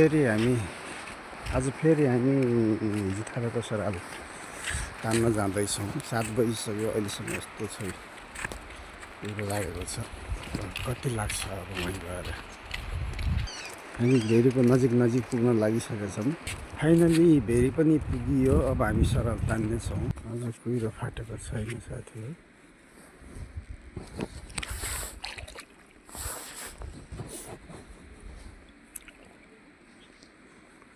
फेरि हामी हिजो थालेको सराल तान्न जाँदैछौँ। 7 बजिसक्यो, अहिलेसम्म यस्तो छ हिरो लागेको छ। कति लाग्छ अब वहीँ गएर। हामी भेरीको नजिक पुग्न लागिसकेका छौँ। फाइनली भेरी पनि पुगियो। अब हामी सराल तान्नेछौँ। अझ कुहिरो फाटेको छैन साथीहरू।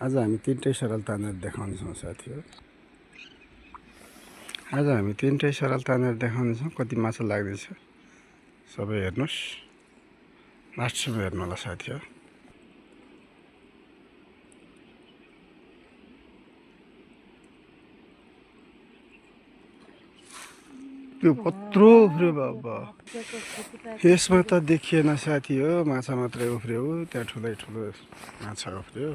आज हामी 3टै सराल तानेर देखाउनेछौँ साथीहरू। आज हामी 3टै सराल तानेर देखाउनेछौँ। कति माछा लाग्दैछ सबै हेर्नुहोस्। लास्टसम्म हेर्नु होला साथीहरू। त्यो कत्रो उफ्रियो बाबा। यसमा त देखिएन साथी हो, माछा मात्रै उफ्रियो। त्यहाँ ठुलो माछा उफ्रियो।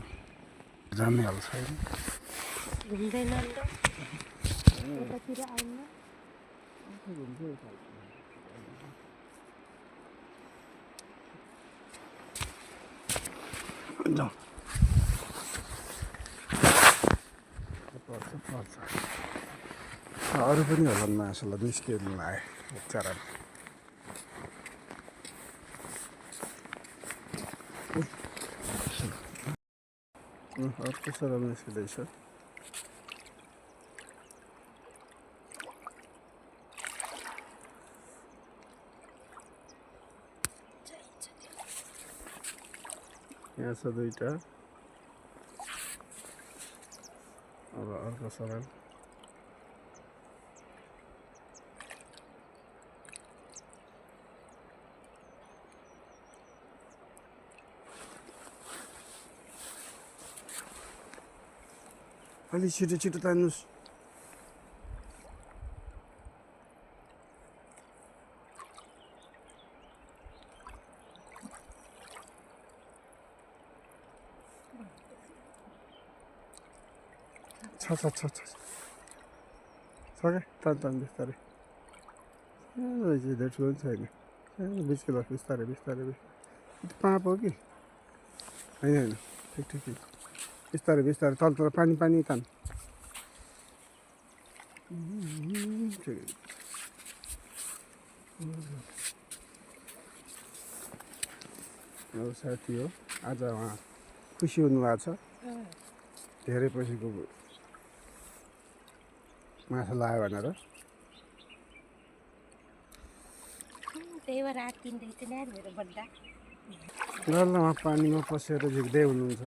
जान्ने हाल छैन। अरू पनि होला माछालाई निस्किनु आए चरा। अर्को सराल निस्किँदैछ। यहाँ छ 2टा। अब अर्को सराल। अलि छिटो तान्नुहोस्। छ क्या तान बिस्तारै। धेरै ठुलो पनि छैन। बिस्किलो बिस्तारै पाप हो कि होइन। ठिक बिस्तारै तल पानी तान। अब साथी हो, आज उहाँ खुसी हुनुभएको छ। धेरै पछिको माछा लाग्यो भनेर। ल उहाँ पानीमा पसेर झिक्दै हुनुहुन्छ।